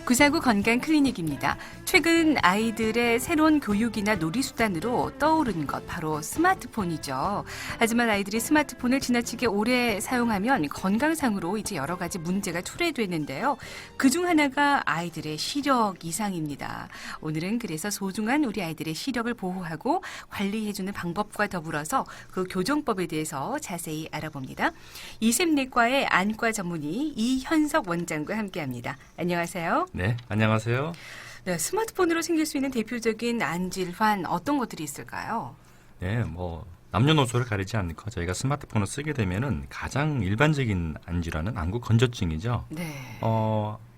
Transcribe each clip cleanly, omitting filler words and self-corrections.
구사구 건강클리닉입니다. 최근 아이들의 새로운 교육이나 놀이수단으로 떠오른 것 바로 스마트폰이죠. 하지만 아이들이 스마트폰을 지나치게 오래 사용하면 건강상으로 이제 여러 가지 문제가 초래되는데요. 그중 하나가 아이들의 시력 이상입니다. 오늘은 그래서 소중한 우리 아이들의 시력을 보호하고 관리해주는 방법과 더불어서 그 교정법에 대해서 자세히 알아봅니다. 이샘내과의 안과 전문의 이현석 원장과 함께합니다. 안녕하세요. 네, 안녕하세요. 네, 스마트폰으로 생길 수 있는 대표적인 안 질환 어떤 것들이 있을까요? 네, 남녀노소를 가리지 않고 저희가 스마트폰을 쓰게 되면은 가장 일반적인 안 질환은 안구 건조증이죠. 네.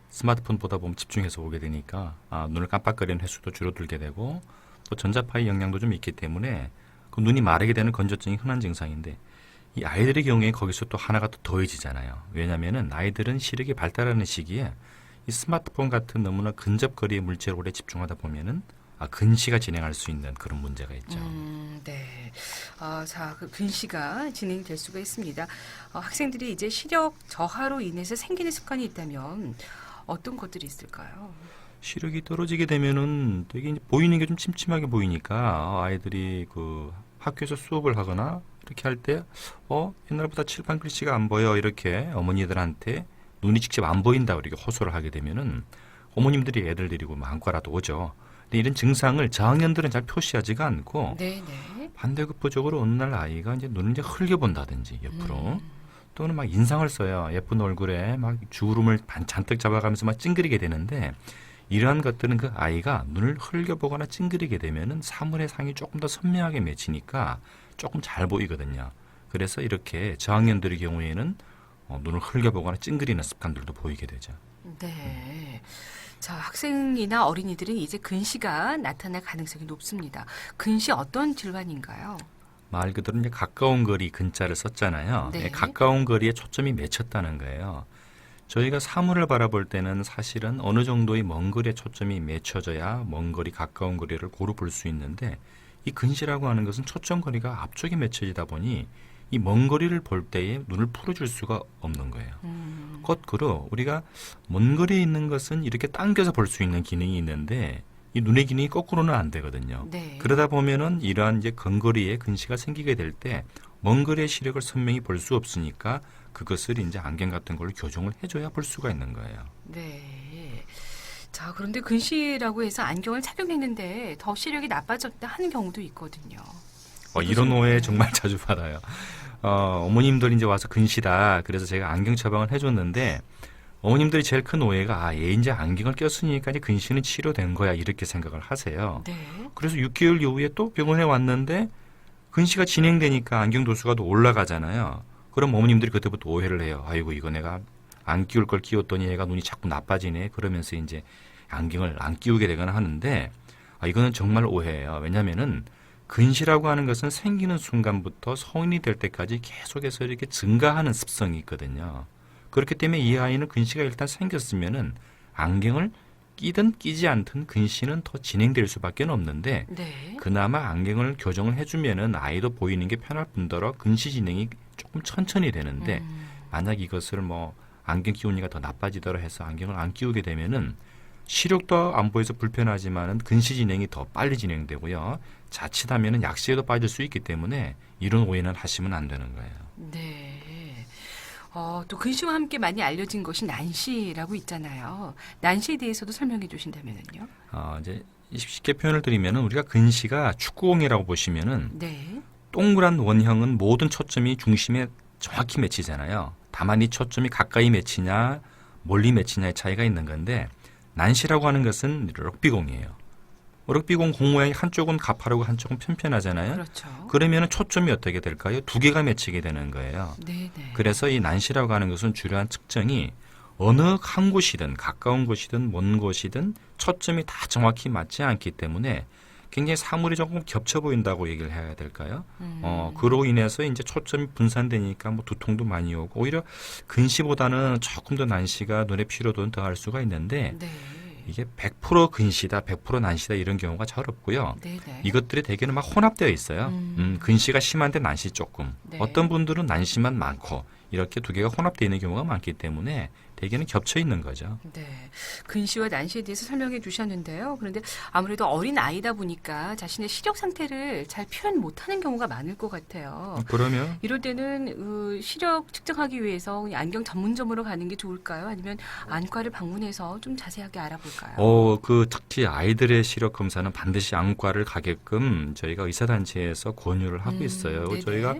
스마트폰 보다 보면 집중해서 보게 되니까 눈을 깜빡거리는 횟수도 줄어들게 되고 또 전자파의 영향도 좀 있기 때문에 그 눈이 마르게 되는 건조증이 흔한 증상인데 이 아이들의 경우에 거기서 또 하나가 또 더해지잖아요. 왜냐하면은 아이들은 시력이 발달하는 시기에 이 스마트폰 같은 너무나 근접거리의 물체에 오래 집중하다 보면은 근시가 진행할 수 있는 그런 문제가 있죠. 네. 그 근시가 진행될 수가 있습니다. 학생들이 이제 시력 저하로 인해서 생기는 습관이 있다면 어떤 것들이 있을까요? 시력이 떨어지게 되면은 되게 이제 보이는 게 좀 침침하게 보이니까 아이들이 그 학교에서 수업을 하거나 이렇게 할 때 옛날보다 칠판 글씨가 안 보여 이렇게 어머니들한테 눈이 직접 안 보인다 이렇게 호소를 하게 되면은 어머님들이 애들 데리고 안과라도 오죠. 근데 이런 증상을 저학년들은 잘 표시하지가 않고 네네. 반대급부적으로 어느 날 아이가 이제 눈을 이제 흘겨본다든지 옆으로 또는 막 인상을 써요. 예쁜 얼굴에 막 주름을 잔뜩 잡아가면서 막 찡그리게 되는데 이러한 것들은 그 아이가 눈을 흘겨보거나 찡그리게 되면은 사물의 상이 조금 더 선명하게 맺히니까 조금 잘 보이거든요. 그래서 이렇게 저학년들의 경우에는 눈을 흘겨보거나 찡그리는 습관들도 보이게 되죠. 네. 자, 학생이나 어린이들은 이제 근시가 나타날 가능성이 높습니다. 근시 어떤 질환인가요? 말 그대로 이제 가까운 거리 근자를 썼잖아요. 네. 가까운 거리에 초점이 맺혔다는 거예요. 저희가 사물을 바라볼 때는 사실은 어느 정도의 먼 거리에 초점이 맺혀져야 먼 거리, 가까운 거리를 고루 볼 수 있는데 이 근시라고 하는 것은 초점 거리가 앞쪽에 맺혀지다 보니 이 먼 거리를 볼 때에 눈을 풀어줄 수가 없는 거예요. 거꾸로 우리가 먼 거리에 있는 것은 이렇게 당겨서 볼 수 있는 기능이 있는데 이 눈의 기능이 거꾸로는 안 되거든요. 네. 그러다 보면은 이러한 이제 근거리에 근시가 생기게 될 때 먼 거리의 시력을 선명히 볼 수 없으니까 그것을 이제 안경 같은 걸로 교정을 해줘야 볼 수가 있는 거예요. 네. 자, 그런데 근시라고 해서 안경을 착용했는데 더 시력이 나빠졌다 하는 경우도 있거든요. 이런 오해 정말 자주 받아요. 어머님들이 이제 와서 근시다. 그래서 제가 안경 처방을 해줬는데 어머님들이 제일 큰 오해가 얘 이제 안경을 꼈으니까 이제 근시는 치료된 거야 이렇게 생각을 하세요. 네. 그래서 6개월 이후에 또 병원에 왔는데 근시가 진행되니까 안경 도수가 더 올라가잖아요. 그럼 어머님들이 그때부터 오해를 해요. 아이고 이거 내가 안 끼울 걸 끼웠더니 얘가 눈이 자꾸 나빠지네. 그러면서 이제 안경을 안 끼우게 되거나 하는데 이거는 정말 오해예요. 왜냐하면은 근시라고 하는 것은 생기는 순간부터 성인이 될 때까지 계속해서 이렇게 증가하는 습성이 있거든요. 그렇기 때문에 이 아이는 근시가 일단 생겼으면은 안경을 끼든 끼지 않든 근시는 더 진행될 수밖에 없는데 네. 그나마 안경을 교정을 해주면은 아이도 보이는 게 편할 뿐더러 근시 진행이 조금 천천히 되는데 만약 이것을 안경 끼우니까 더 나빠지더라 해서 안경을 안 끼우게 되면은 시력도 안 보여서 불편하지만은 근시 진행이 더 빨리 진행되고요. 자칫하면은 약시에도 빠질 수 있기 때문에 이런 오해는 하시면 안 되는 거예요. 네. 또 근시와 함께 많이 알려진 것이 난시라고 있잖아요. 난시에 대해서도 설명해 주신다면요. 이제 쉽게 표현을 드리면은 우리가 근시가 축구공이라고 보시면은 네. 동그란 원형은 모든 초점이 중심에 정확히 맺히잖아요. 다만 이 초점이 가까이 맺히냐 멀리 맺히냐의 차이가 있는 건데 난시라고 하는 것은 럭비공이에요. 럭비공 공 모양이 한쪽은 가파르고 한쪽은 편편하잖아요. 그렇죠. 그러면 초점이 어떻게 될까요? 두 개가 맺히게 되는 거예요. 네. 그래서 이 난시라고 하는 것은 주요한 측정이 어느 한 곳이든 가까운 곳이든 먼 곳이든 초점이 다 정확히 맞지 않기 때문에 굉장히 사물이 조금 겹쳐 보인다고 얘기를 해야 될까요? 그로 인해서 이제 초점이 분산되니까 두통도 많이 오고 오히려 근시보다는 조금 더 난시가 눈의 피로도는 더할 수가 있는데 네. 이게 100% 근시다, 100% 난시다 이런 경우가 잘 없고요. 네네. 이것들이 대개는 막 혼합되어 있어요. 근시가 심한데 난시 조금. 네. 어떤 분들은 난시만 많고 이렇게 두 개가 혼합되어 있는 경우가 많기 때문에 대개는 겹쳐 있는 거죠. 네. 근시와 난시에 대해서 설명해 주셨는데요. 그런데 아무래도 어린 아이다 보니까 자신의 시력 상태를 잘 표현 못하는 경우가 많을 것 같아요. 그러면 이럴 때는 시력 측정하기 위해서 그냥 안경 전문점으로 가는 게 좋을까요? 아니면 안과를 방문해서 좀 자세하게 알아볼까요? 특히 아이들의 시력 검사는 반드시 안과를 가게끔 저희가 의사단체에서 권유를 하고 있어요. 네네. 저희가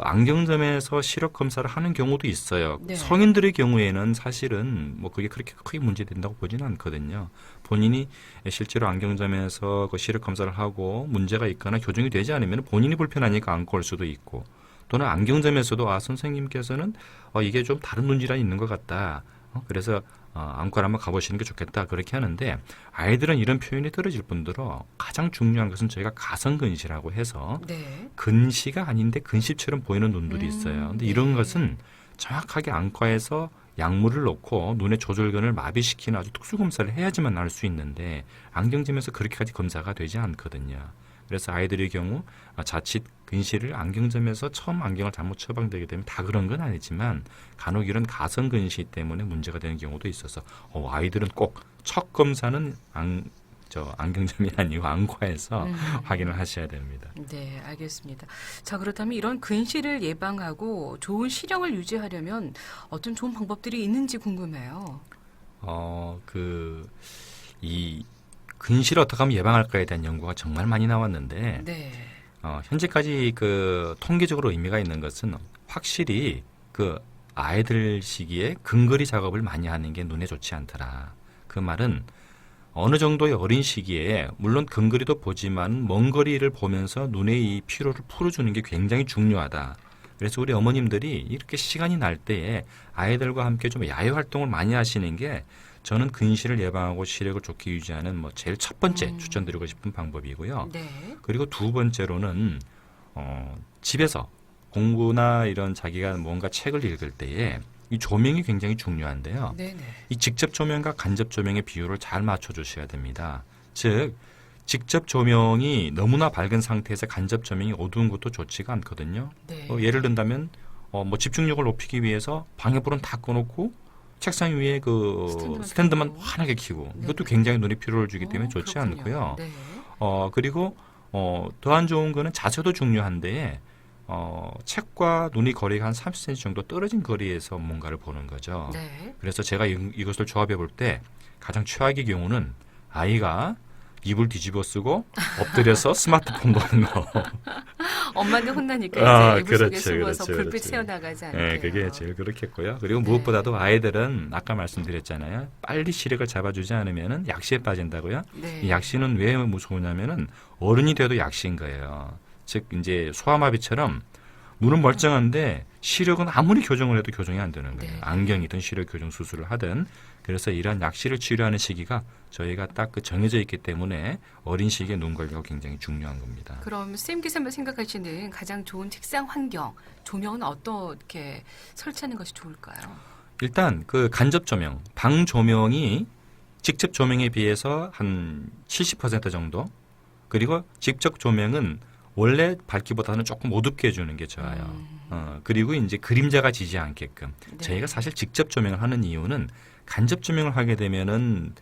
안경점에서 시력 검사를 하는 경우도 있어요. 네. 성인들의 경우에는 사실은 뭐 그게 그렇게 크게 문제된다고 보지는 않거든요. 본인이 실제로 안경점에서 그 시력 검사를 하고 문제가 있거나 교정이 되지 않으면 본인이 불편하니까 안과 올 수도 있고, 또는 안경점에서도 선생님께서는 이게 좀 다른 문제가 있는 것 같다. 그래서 안과를 한번 가보시는 게 좋겠다. 그렇게 하는데, 아이들은 이런 표현이 떨어질 뿐더러 가장 중요한 것은 저희가 가성근시라고 해서 네. 근시가 아닌데 근시처럼 보이는 눈들이 있어요. 근데 이런 네. 것은 정확하게 안과에서 약물을 넣고 눈의 조절근을 마비시키는 아주 특수 검사를 해야지만 알 수 있는데, 안경점에서 그렇게까지 검사가 되지 않거든요. 그래서 아이들의 경우 자칫 근시를 안경점에서 처음 안경을 잘못 처방되게 되면 다 그런 건 아니지만 간혹 이런 가성 근시 때문에 문제가 되는 경우도 있어서 아이들은 꼭 첫 검사는 안경점이 아니고 안과에서 확인을 하셔야 됩니다. 네, 알겠습니다. 자, 그렇다면 이런 근시를 예방하고 좋은 시력을 유지하려면 어떤 좋은 방법들이 있는지 궁금해요. 이 근시를 어떻게 하면 예방할까에 대한 연구가 정말 많이 나왔는데, 네. 현재까지 통계적으로 의미가 있는 것은 확실히 아이들 시기에 근거리 작업을 많이 하는 게 눈에 좋지 않더라. 그 말은 어느 정도의 어린 시기에 물론 근거리도 보지만 먼 거리를 보면서 눈의 이 피로를 풀어주는 게 굉장히 중요하다. 그래서 우리 어머님들이 이렇게 시간이 날 때에 아이들과 함께 좀 야외 활동을 많이 하시는 게 저는 근시를 예방하고 시력을 좋게 유지하는 제일 첫 번째 추천드리고 싶은 방법이고요. 네. 그리고 두 번째로는 집에서 공부나 이런 자기가 뭔가 책을 읽을 때에 이 조명이 굉장히 중요한데요. 네네. 이 직접 조명과 간접 조명의 비율을 잘 맞춰주셔야 됩니다. 즉 직접 조명이 너무나 밝은 상태에서 간접 조명이 어두운 것도 좋지가 않거든요. 네. 예를 든다면 집중력을 높이기 위해서 방해불은 다 꺼놓고 책상 위에 스탠드만 켜고. 환하게 켜고, 네네. 이것도 굉장히 눈에 피로를 주기 때문에 좋지 그렇군요. 않고요. 네. 그리고 더 안 좋은 거는 자세도 중요한데 책과 눈이 거리가 한 30cm 정도 떨어진 거리에서 뭔가를 보는 거죠. 네. 그래서 제가 이것을 조합해 볼 때 가장 최악의 경우는 아이가 이불 뒤집어 쓰고 엎드려서 스마트폰 보는 거. 엄마는 혼나니까 이제 이불 속에 그렇죠, 숨어서 그렇죠, 불빛 그렇죠. 새어나가지 않게. 네, 그게 제일 그렇겠고요. 그리고 네. 무엇보다도 아이들은 아까 말씀드렸잖아요. 빨리 시력을 잡아주지 않으면은 약시에 빠진다고요. 네. 이 약시는 왜 무서우냐면은 어른이 돼도 약시인 거예요. 즉 이제 소아마비처럼 눈은 멀쩡한데 시력은 아무리 교정을 해도 교정이 안 되는 거예요. 네. 안경이든 시력 교정 수술을 하든. 그래서 이런 약시를 치료하는 시기가 저희가 딱 정해져 있기 때문에 어린 시기에 눈 관리가 굉장히 중요한 겁니다. 그럼 선생님께서 생각하시는 가장 좋은 책상 환경, 조명은 어떻게 설치하는 것이 좋을까요? 일단 간접 조명, 방 조명이 직접 조명에 비해서 한 70% 정도, 그리고 직접 조명은 원래 밝기보다는 조금 어둡게 해주는 게 좋아요. 그리고 이제 그림자가 지지 않게끔. 네. 저희가 사실 직접 조명을 하는 이유는 간접 조명을 하게 되면은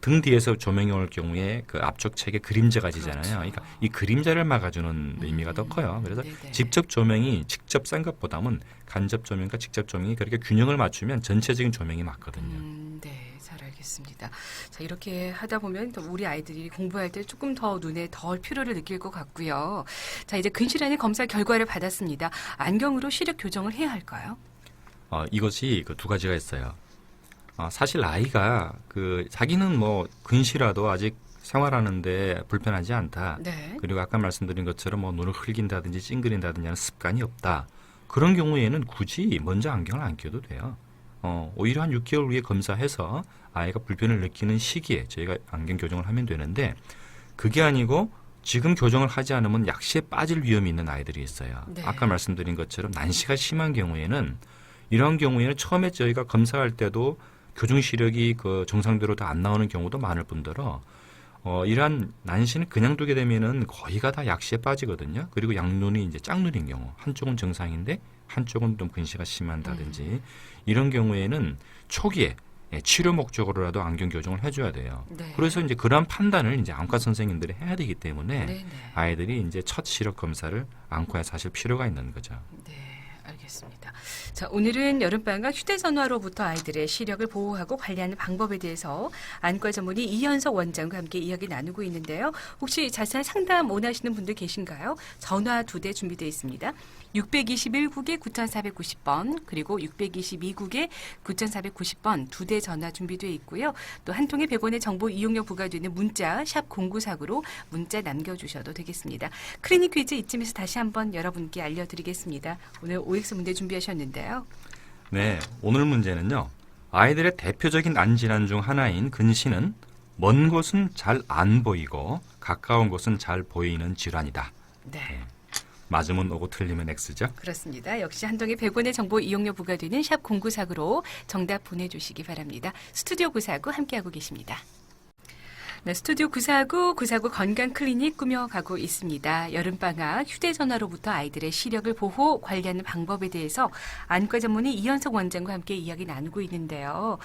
등 뒤에서 조명이 올 경우에 앞쪽 책에 그림자가 지잖아요. 그렇죠. 그러니까 이 그림자를 막아주는 의미가 더 커요. 그래서 네네. 직접 조명이 직접 싼 것보다는 간접 조명과 직접 조명이 그렇게 균형을 맞추면 전체적인 조명이 맞거든요. 네, 잘 알겠습니다. 자, 이렇게 하다 보면 또 우리 아이들이 공부할 때 조금 더 눈에 덜 피로를 느낄 것 같고요. 자, 이제 근시라는 검사 결과를 받았습니다. 안경으로 시력 교정을 해야 할까요? 이것이 두 가지가 있어요. 사실 아이가 자기는 근시라도 아직 생활하는데 불편하지 않다. 네. 그리고 아까 말씀드린 것처럼 눈을 흘긴다든지 찡그린다든지 하는 습관이 없다. 그런 경우에는 굳이 먼저 안경을 안 껴도 돼요. 오히려 한 6개월 후에 검사해서 아이가 불편을 느끼는 시기에 저희가 안경 교정을 하면 되는데, 그게 아니고 지금 교정을 하지 않으면 약시에 빠질 위험이 있는 아이들이 있어요. 네. 아까 말씀드린 것처럼 난시가 심한 경우에는, 이런 경우에는 처음에 저희가 검사할 때도 교정 시력이 정상대로 다 안 나오는 경우도 많을 뿐더러 이러한 난시는 그냥 두게 되면은 거의가 다 약시에 빠지거든요. 그리고 양눈이 이제 짝눈인 경우, 한쪽은 정상인데 한쪽은 좀 근시가 심한다든지 이런 경우에는 초기에 치료 목적으로라도 안경 교정을 해줘야 돼요. 네. 그래서 이제 그런 판단을 이제 안과 선생님들이 해야 되기 때문에 네, 네. 아이들이 이제 첫 시력 검사를 안과에서 하실 필요가 있는 거죠. 네, 알겠습니다. 자, 오늘은 여름방학 휴대전화로부터 아이들의 시력을 보호하고 관리하는 방법에 대해서 안과 전문의 이현석 원장과 함께 이야기 나누고 있는데요. 혹시 자세한 상담 원하시는 분들 계신가요? 전화 2대 준비되어 있습니다. 621국에 9490번 그리고 622국에 9490번 2대 전화 준비되어 있고요. 또 한 통의 100원의 정보 이용료 부과되는 문자 샵 0949로 문자 남겨주셔도 되겠습니다. 클리닉 퀴즈 이쯤에서 다시 한번 여러분께 알려드리겠습니다. 오늘 OX 문제 준비하셨는데요. 네, 오늘 문제는요. 아이들의 대표적인 안질환 중 하나인 근시는 먼 곳은 잘 안 보이고 가까운 곳은 잘 보이는 질환이다. 네. 맞으면 오고 틀리면 X죠. 그렇습니다. 역시 한동의 100원의 정보 이용료 부과되는 샵 0949로 정답 보내주시기 바랍니다. 스튜디오 949 함께하고 계십니다. 네, 스튜디오 949 건강 클리닉 꾸며가고 있습니다. 여름방학 휴대전화로부터 아이들의 시력을 보호, 관리하는 방법에 대해서 안과 전문의 이현석 원장과 함께 이야기 나누고 있는데요.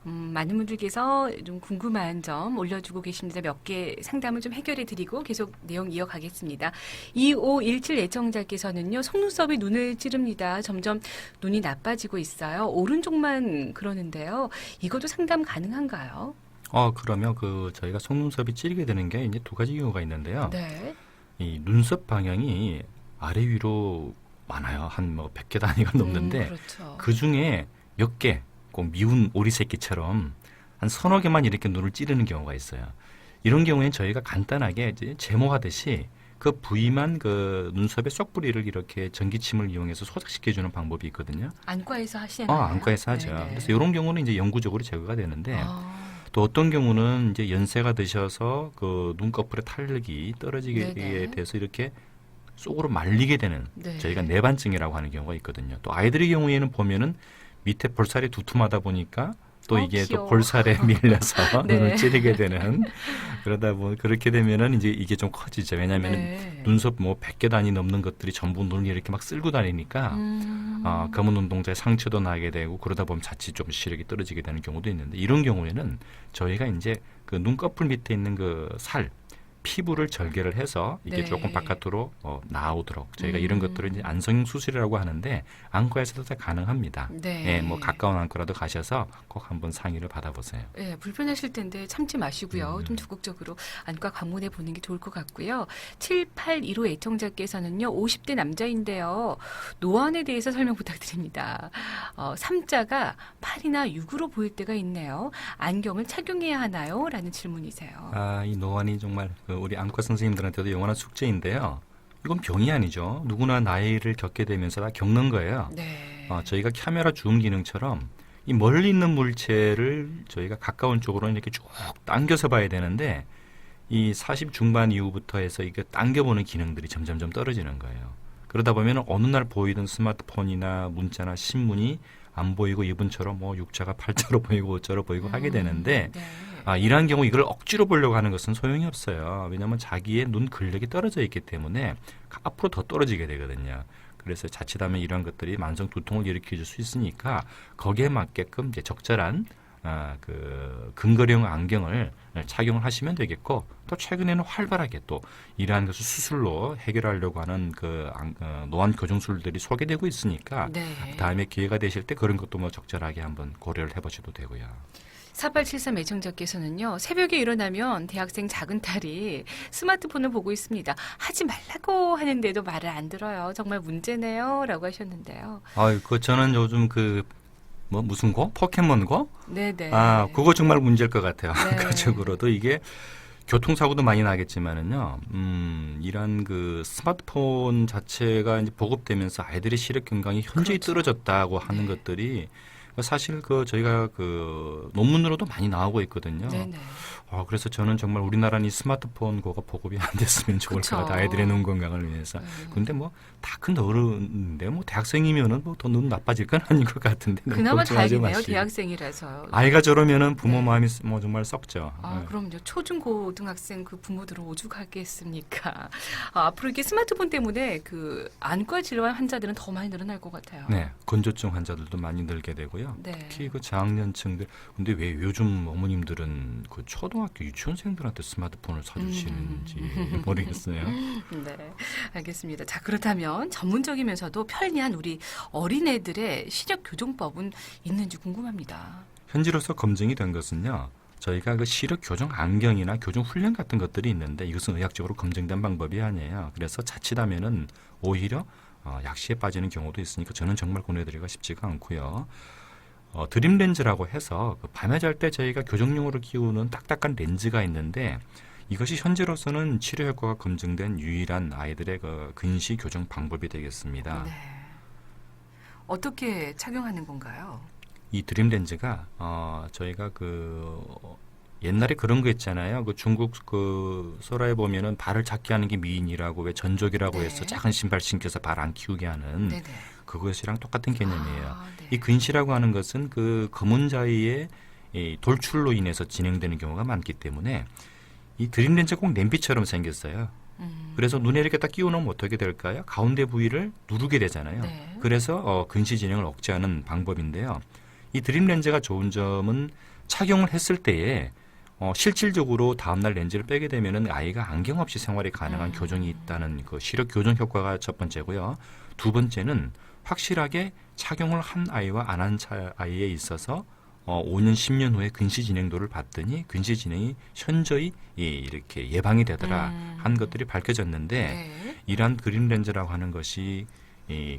많은 분들께서 좀 궁금한 점 올려주고 계십니다. 몇 개 상담을 좀 해결해 드리고 계속 내용 이어가겠습니다. 2517 애청자께서는요. 속눈썹이 눈을 찌릅니다. 점점 눈이 나빠지고 있어요. 오른쪽만 그러는데요. 이것도 상담 가능한가요? 그러면 저희가 속눈썹이 찌르게 되는 게 이제 두 가지 이유가 있는데요. 네. 이 눈썹 방향이 아래 위로 많아요. 한 100개 단위가 넘는데 그렇죠. 그 중에 몇 개, 꼭 미운 오리 새끼처럼 한 서너 개만 이렇게 눈을 찌르는 경우가 있어요. 이런 경우에는 저희가 간단하게 이제 제모하듯이 그 부위만 그 눈썹의 쏙부리를 이렇게 전기침을 이용해서 소작시켜주는 방법이 있거든요. 안과에서 하시나요? 안과에서 하죠. 네네. 그래서 이런 경우는 이제 영구적으로 제거가 되는데 아, 또 어떤 경우는 이제 연세가 드셔서 그 눈꺼풀의 탄력이 떨어지게 네네. 돼서 이렇게 속으로 말리게 되는 네. 저희가 내반증이라고 하는 경우가 있거든요. 또 아이들의 경우에는 보면은 밑에 볼살이 두툼하다 보니까 또 이게 귀여워. 또 볼살에 밀려서 네. 눈을 찌르게 되는 그러다 보니 그렇게 되면은 이제 이게 좀 커지죠. 왜냐하면은 네. 눈썹 100개 단위 넘는 것들이 전부 눈을 이렇게 막 쓸고 다니니까 검은 눈동자에 상처도 나게 되고 그러다 보면 자칫 좀 시력이 떨어지게 되는 경우도 있는데 이런 경우에는 저희가 이제 그 눈꺼풀 밑에 있는 그 살 피부를 절개를 해서 이게 네. 조금 바깥으로 나오도록 저희가 이런 것들을 이제 안성 수술이라고 하는데 안과에서도 다 가능합니다. 네. 예, 가까운 안과라도 가셔서 꼭 한번 상의를 받아보세요. 네, 불편하실 텐데 참지 마시고요. 좀 적극적으로 안과 방문해 보는 게 좋을 것 같고요. 7815 애청자께서는요. 50대 남자인데요. 노안에 대해서 설명 부탁드립니다. 3자가 8이나 6으로 보일 때가 있네요. 안경을 착용해야 하나요? 라는 질문이세요. 이 노안이 정말 우리 안과 선생님들한테도 영원한 숙제인데요. 이건 병이 아니죠. 누구나 나이를 겪게 되면서 다 겪는 거예요. 네. 저희가 카메라 줌 기능처럼 이 멀리 있는 물체를 저희가 가까운 쪽으로 이렇게 쭉 당겨서 봐야 되는데 이 40 중반 이후부터 해서 이게 당겨보는 기능들이 점점점 떨어지는 거예요. 그러다 보면 어느 날 보이던 스마트폰이나 문자나 신문이 안 보이고 이분처럼 육자가 팔자로 보이고 오자로 보이고 하게 되는데 네. 이러한 경우 이걸 억지로 보려고 하는 것은 소용이 없어요. 왜냐하면 자기의 눈 근력이 떨어져 있기 때문에 앞으로 더 떨어지게 되거든요. 그래서 자칫하면 이러한 것들이 만성 두통을 일으켜 줄 수 있으니까 거기에 맞게끔 이제 적절한 근거리형 안경을 착용을 하시면 되겠고 또 최근에는 활발하게 또 이러한 것을 수술로 해결하려고 하는 노안 교정술들이 소개되고 있으니까 네. 다음에 기회가 되실 때 그런 것도 적절하게 한번 고려를 해보셔도 되고요. 4873 애청자께서는요. 새벽에 일어나면 대학생 작은 딸이 스마트폰을 보고 있습니다. 하지 말라고 하는데도 말을 안 들어요. 정말 문제네요. 라고 하셨는데요. 저는 요즘 무슨 거? 포켓몬고? 네네. 그거 정말 문제일 것 같아요. 네. 가족으로도 이게 교통사고도 많이 나겠지만은요, 이런 스마트폰 자체가 이제 보급되면서 아이들의 시력 건강이 현저히 그렇죠. 떨어졌다고 하는 것들이 사실 저희가 논문으로도 많이 나오고 있거든요. 네네. 그래서 저는 정말 우리나라는 이 스마트폰 그거 보급이 안 됐으면 좋을 것 그쵸. 같아요. 아이들의 눈 건강을 위해서. 근데 뭐 다 큰 어른인데 뭐 대학생이면은 뭐 더 눈 나빠질 건 아닌 것 같은데. 너무 그나마 걱정하지 다행이네요. 마시고. 대학생이라서. 아이가 저러면은 부모 네. 마음이 뭐 정말 썩죠. 네. 그럼요. 초중 고등학생 그 부모들은 오죽하겠습니까. 앞으로 이게 스마트폰 때문에 그 안과 질환 환자들은 더 많이 늘어날 것 같아요. 네, 건조증 환자들도 많이 늘게 되고요. 네. 특히 그 저학년층들. 근데 왜 요즘 어머님들은 그 초등학교 유치원생들한테 스마트폰을 사주시는지 모르겠어요. 네, 알겠습니다. 자, 그렇다면 전문적이면서도 편리한 우리 어린애들의 시력 교정법은 있는지 궁금합니다. 현지로서 검증이 된 것은요. 저희가 그 시력 교정 안경이나 교정 훈련 같은 것들이 있는데 이것은 의학적으로 검증된 방법이 아니에요. 그래서 자칫하면은 오히려 약시에 빠지는 경우도 있으니까 저는 정말 권해드리기가 쉽지가 않고요. 드림 렌즈라고 해서 그 밤에 잘 때 저희가 교정용으로 끼우는 딱딱한 렌즈가 있는데 이것이 현재로서는 치료 효과가 검증된 유일한 아이들의 그 근시 교정 방법이 되겠습니다. 네. 어떻게 착용하는 건가요? 이 드림 렌즈가 저희가 옛날에 그런 거 있잖아요. 그 중국 그 소라에 보면은 발을 작게 하는 게 미인이라고 왜 전족이라고 네. 해서 작은 신발 신겨서 발 안 키우게 하는 네네. 그것이랑 똑같은 개념이에요. 네. 이 근시라고 하는 것은 그 검은 자위의 이 돌출로 인해서 진행되는 경우가 많기 때문에 이 드림 렌즈가 꼭 냄비처럼 생겼어요. 그래서 눈에 이렇게 딱 끼워 놓으면 어떻게 될까요? 가운데 부위를 누르게 되잖아요. 네. 그래서 근시 진행을 억제하는 방법인데요. 이 드림 렌즈가 좋은 점은 착용을 했을 때에 실질적으로 다음날 렌즈를 빼게 되면은 아이가 안경 없이 생활이 가능한 교정이 있다는 그 시력 교정 효과가 첫 번째고요. 두 번째는 확실하게 착용을 한 아이와 안 한 아이에 있어서 5년, 10년 후에 근시 진행도를 봤더니 근시 진행이 현저히 이렇게 예방이 되더라 한 것들이 밝혀졌는데 네. 이러한 그린 렌즈라고 하는 것이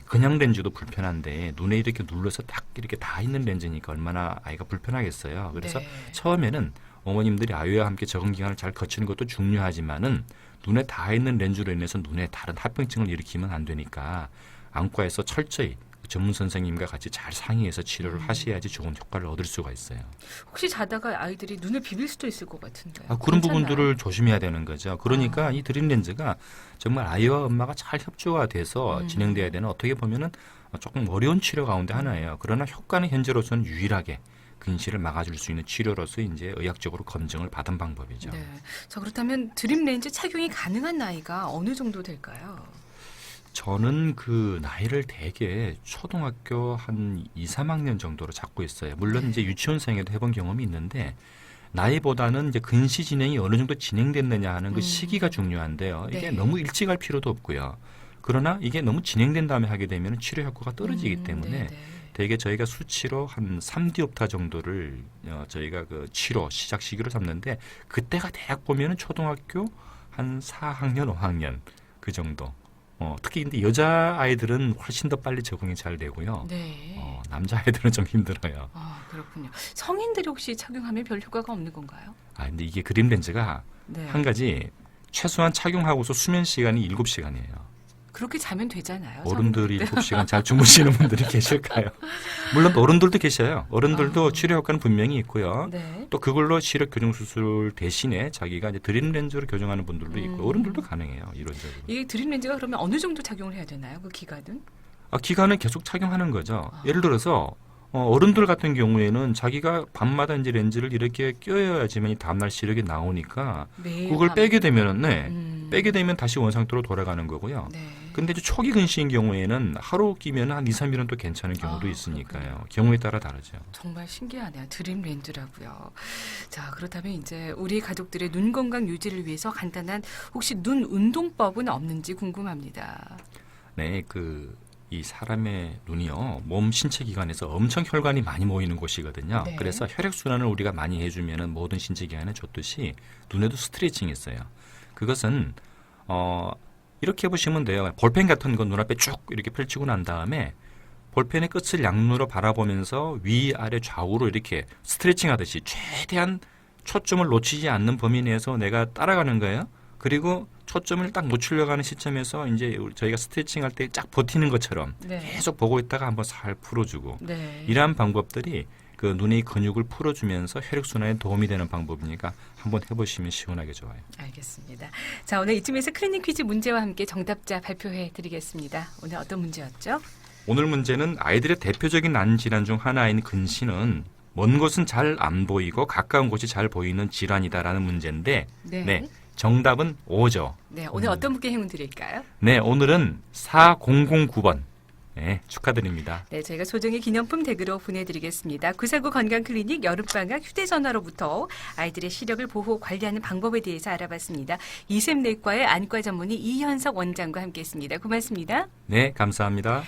그냥 렌즈도 불편한데 눈에 이렇게 눌러서 딱 이렇게 다 있는 렌즈니까 얼마나 아이가 불편하겠어요. 그래서 네. 처음에는 어머님들이 아이와 함께 적응 기간을 잘 거치는 것도 중요하지만은 눈에 다 있는 렌즈로 인해서 눈에 다른 합병증을 일으키면 안 되니까 안과에서 철저히 전문 선생님과 같이 잘 상의해서 치료를 하셔야지 좋은 효과를 얻을 수가 있어요. 혹시 자다가 아이들이 눈을 비빌 수도 있을 것 같은데. 그런 괜찮나요? 부분들을 조심해야 되는 거죠. 그러니까 이 드림 렌즈가 정말 아이와 엄마가 잘 협조가 돼서 진행돼야 되는 어떻게 보면은 조금 어려운 치료 가운데 하나예요. 그러나 효과는 현재로서는 유일하게 근시를 막아줄 수 있는 치료로서 이제 의학적으로 검증을 받은 방법이죠. 네. 자, 그렇다면 드림 렌즈 착용이 가능한 나이가 어느 정도 될까요? 저는 그 나이를 대개 초등학교 한 2, 3학년 정도로 잡고 있어요. 물론 이제 유치원생에도 해본 경험이 있는데 나이보다는 이제 근시 진행이 어느 정도 진행됐느냐 하는 그 시기가 중요한데요. 이게 네. 너무 일찍 할 필요도 없고요. 그러나 이게 너무 진행된 다음에 하게 되면 치료 효과가 떨어지기 때문에 네네. 대개 저희가 수치로 한 3디옵타 정도를 저희가 그 치료 시작 시기로 잡는데 그때가 대학 보면은 초등학교 한 4학년, 5학년 그 정도. 특히 근데 여자 아이들은 훨씬 더 빨리 적응이 잘 되고요. 네. 남자 아이들은 좀 힘들어요. 그렇군요. 성인들이 혹시 착용하면 별 효과가 없는 건가요? 근데 이게 그림 렌즈가 네. 한 가지 최소한 착용하고서 수면 시간이 7시간이에요. 그렇게 자면 되잖아요. 어른들이 성인들. 7시간 잘 주무시는 분들이 계실까요? 물론 어른들도 계셔요. 어른들도 치료 효과는 분명히 있고요. 네. 또 그걸로 시력 교정 수술 대신에 자기가 이제 드림 렌즈로 교정하는 분들도 있고 어른들도 가능해요. 이론적으로. 이 드림 렌즈가 그러면 어느 정도 착용을 해야 되나요? 그 기간은? 기간은 계속 착용하는 거죠. 예를 들어서 어른들 같은 경우에는 자기가 밤마다 이제 렌즈를 이렇게 껴야지만 이 다음날 시력이 나오니까 매일 그걸 밤. 빼게 되면은 빼게 되면 다시 원상태로 돌아가는 거고요. 네. 근데 이제 초기 근시인 경우에는 하루 끼면 한 2, 3일은 또 괜찮은 경우도 있으니까요. 경우에 따라 다르죠. 정말 신기하네요. 드림 렌즈라고요. 자, 그렇다면 이제 우리 가족들의 눈 건강 유지를 위해서 간단한 혹시 눈 운동법은 없는지 궁금합니다. 네, 이 사람의 눈이요, 몸 신체 기관에서 엄청 혈관이 많이 모이는 곳이거든요. 네. 그래서 혈액순환을 우리가 많이 해주면은 모든 신체 기관에 좋듯이 눈에도 스트레칭이 있어요. 그것은, 이렇게 보시면 돼요. 볼펜 같은 거 눈앞에 쭉 이렇게 펼치고 난 다음에 볼펜의 끝을 양눈으로 바라보면서 위아래 좌우로 이렇게 스트레칭 하듯이 최대한 초점을 놓치지 않는 범위 내에서 내가 따라가는 거예요. 그리고 초점을 딱 놓치려고 하는 시점에서 이제 저희가 스트레칭 할 때 쫙 버티는 것처럼 네. 계속 보고 있다가 한번 살 풀어주고 네. 이러한 방법들이 그 눈의 근육을 풀어주면서 혈액순환에 도움이 되는 방법이니까 한번 해보시면 시원하게 좋아요. 알겠습니다. 자, 오늘 이쯤에서 클리닉 퀴즈 문제와 함께 정답자 발표해 드리겠습니다. 오늘 어떤 문제였죠? 오늘 문제는 아이들의 대표적인 난 질환 중 하나인 근시는 먼 곳은 잘 안 보이고 가까운 곳이 잘 보이는 질환이다라는 문제인데 네, 정답은 O죠. 네, 오늘 어떤 분께 행운 드릴까요? 네, 오늘은 4009번. 네, 축하드립니다. 네, 저희가 소정의 기념품 댁으로 보내드리겠습니다. 949 건강클리닉 여름방학 휴대전화로부터 아이들의 시력을 보호 관리하는 방법에 대해서 알아봤습니다. 이샘내과의 안과 전문의 이현석 원장과 함께했습니다. 고맙습니다. 네, 감사합니다.